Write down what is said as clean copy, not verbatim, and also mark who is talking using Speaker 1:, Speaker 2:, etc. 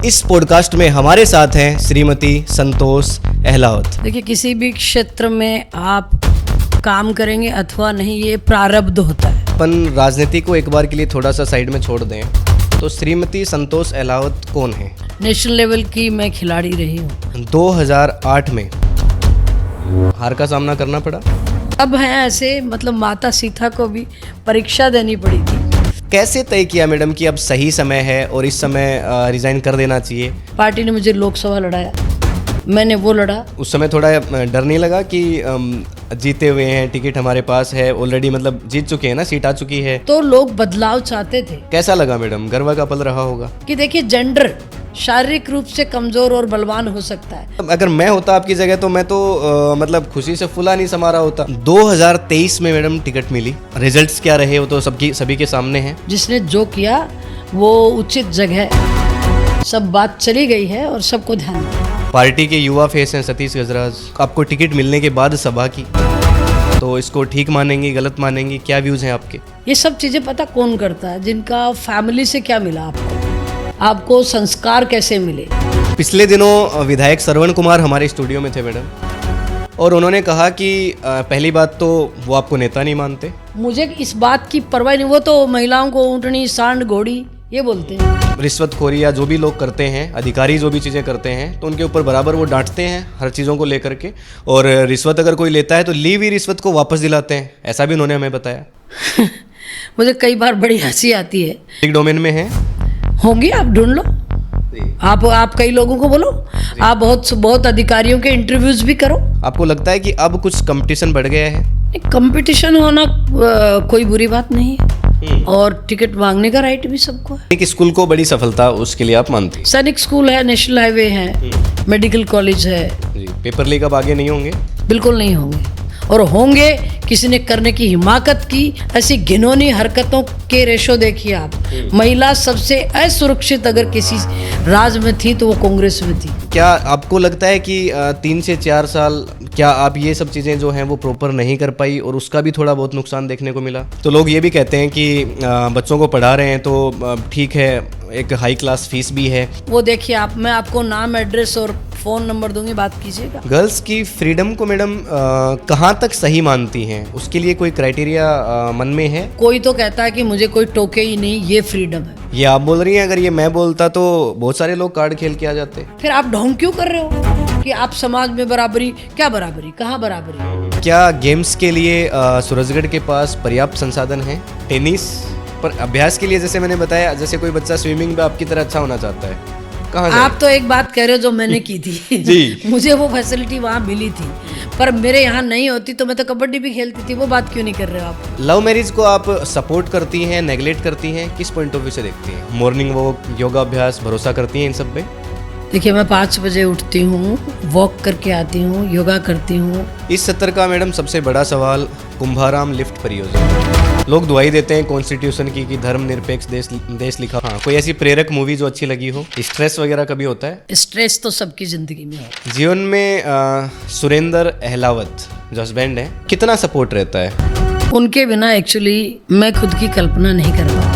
Speaker 1: इस पॉडकास्ट में हमारे साथ हैं श्रीमती संतोष अहलावत।
Speaker 2: देखिए, किसी भी क्षेत्र में आप काम करेंगे अथवा नहीं, ये प्रारब्ध होता है।
Speaker 1: अपन राजनीति को एक बार के लिए थोड़ा सा साइड में छोड़ दें तो श्रीमती संतोष अहलावत कौन है?
Speaker 2: नेशनल लेवल की मैं खिलाड़ी रही हूँ।
Speaker 1: 2008 में हार का सामना करना पड़ा।
Speaker 2: अब है ऐसे, मतलब माता सीता को भी परीक्षा देनी पड़ी थी।
Speaker 1: कैसे तय किया मैडम कि अब सही समय है और इस समय रिजाइन कर देना चाहिए?
Speaker 2: पार्टी ने मुझे लोकसभा लड़ाया, मैंने वो लड़ा।
Speaker 1: उस समय थोड़ा डर नहीं लगा कि जीते हुए हैं, टिकट हमारे पास है ऑलरेडी, मतलब जीत चुके हैं ना, सीट आ चुकी है?
Speaker 2: तो लोग बदलाव चाहते थे।
Speaker 1: कैसा लगा मैडम? गर्व का पल रहा होगा
Speaker 2: कि देखिए, जेंडर शारीरिक रूप से कमजोर और बलवान हो सकता है।
Speaker 1: अगर मैं होता आपकी जगह तो मैं तो मतलब खुशी से फुला नहीं समा रहा होता। 2023 में मैडम टिकट मिली, रिजल्ट्स क्या रहे वो तो सभी के सामने हैं।
Speaker 2: जिसने जो किया वो उचित जगह, सब बात चली गई है और सबको ध्यान है।
Speaker 1: पार्टी के युवा फेस हैं सतीश गजराज, आपको टिकट मिलने के बाद सभा की, तो इसको ठीक मानेंगी, गलत मानेंगी? क्या व्यूज हैं आपके?
Speaker 2: ये सब चीजें पता कौन करता है? जिनका फैमिली से क्या मिला आपको संस्कार कैसे मिले।
Speaker 1: पिछले दिनों विधायक श्रवण कुमार हमारे स्टूडियो में थे मैडम, और उन्होंने कहा कि पहली बात तो वो आपको नेता नहीं मानते।
Speaker 2: मुझे इस बात की परवाह नहीं, वो तो महिलाओं को ऊँटनी, सांड, घोड़ी ये बोलते हैं।
Speaker 1: रिश्वतखोरी या जो भी लोग करते हैं, अधिकारी जो भी चीज़ें करते हैं, तो उनके ऊपर बराबर वो डांटते हैं हर चीज़ों को लेकर के, और रिश्वत अगर कोई लेता है तो ली हुई रिश्वत को वापस दिलाते हैं, ऐसा भी उन्होंने हमें बताया।
Speaker 2: मुझे कई बार बड़ी हंसी आती है।
Speaker 1: एक डोमेन में है,
Speaker 2: होंगी, आप ढूंढ लो। आप कई लोगों को बोलो, आप बहुत अधिकारियों के इंटरव्यूज भी करो।
Speaker 1: आपको लगता है कि अब कुछ कंपटीशन बढ़ गया है?
Speaker 2: कंपटीशन होना कोई बुरी बात नहीं है, और टिकट मांगने का राइट भी सबको है।
Speaker 1: एक स्कूल को बड़ी सफलता उसके लिए आप मानती हैं?
Speaker 2: सैनिक स्कूल है, नेशनल हाईवे है, मेडिकल कॉलेज है।
Speaker 1: पेपर लीक अब आगे नहीं होंगे?
Speaker 2: बिल्कुल नहीं होंगे, और होंगे किसी ने करने की हिमाकत की। ऐसी घिनौनी हरकतों के रेशो देखिए आप। महिला सबसे असुरक्षित अगर किसी राज में थी तो वो कांग्रेस में थी।
Speaker 1: क्या आपको लगता है कि 3 से 4 साल क्या आप ये सब चीज़ें जो हैं वो प्रॉपर नहीं कर पाई और उसका भी थोड़ा बहुत नुकसान देखने को मिला? तो लोग ये भी कहते हैं कि बच्चों को पढ़ा रहे हैं तो ठीक है, एक हाई क्लास फीस भी है।
Speaker 2: वो देखिए आप, मैं आपको नाम, एड्रेस और फ़ोन नंबर दूंगी, बात कीजिएगा।
Speaker 1: गर्ल्स की फ्रीडम को मैडम कहाँ तक सही मानती हैं? उसके लिए कोई क्राइटेरिया मन में है?
Speaker 2: कोई तो कहता है कि मुझे कोई टोके ही नहीं, ये फ्रीडम है।
Speaker 1: ये आप बोल रही हैं? अगर ये मैं बोलता तो बहुत सारे लोग कार्ड खेल के आ जाते।
Speaker 2: फिर आप ढोंग क्यों कर रहे हो कि आप समाज में बराबरी? क्या बराबरी, कहाँ बराबरी?
Speaker 1: क्या गेम्स के लिए सूरजगढ़ के पास पर्याप्त संसाधन है? टेनिस पर अभ्यास के लिए, जैसे मैंने बताया, जैसे कोई बच्चा स्विमिंग में आपकी तरह अच्छा होना चाहता है, कहाँ जाए?
Speaker 2: आप तो एक बात कह रहे हो जो मैंने की थी।
Speaker 1: जी।
Speaker 2: मुझे वो फैसिलिटी वहाँ मिली थी, पर मेरे यहाँ नहीं होती तो मैं तो कबड्डी भी खेलती थी। वो बात क्यों नहीं कर रहे हो आप?
Speaker 1: लव मैरिज को आप सपोर्ट करती हैं, नेगलेक्ट करती हैं? किस पॉइंट ऑफ व्यू से देखती हैं? मॉर्निंग वॉक, योगा अभ्यास, भरोसा करती हैं इन सब पे?
Speaker 2: देखिए, मैं 5 बजे उठती हूँ, वॉक करके आती हूँ, योगा करती हूँ।
Speaker 1: इस सत्र का मैडम सबसे बड़ा सवाल कुंभाराम लिफ्ट परियोजना। लोग दुआई देते हैं कॉन्स्टिट्यूशन की कि धर्मनिरपेक्ष देश लिखा। हाँ, कोई ऐसी प्रेरक मूवी जो अच्छी लगी हो? स्ट्रेस वगैरह कभी होता है?
Speaker 2: स्ट्रेस तो सबकी जिंदगी में है।
Speaker 1: जीवन में सुरेंद्र अहलावत जो हस्बैंड है, कितना सपोर्ट रहता है?
Speaker 2: उनके बिना एक्चुअली मैं खुद की कल्पना नहीं कर पाती।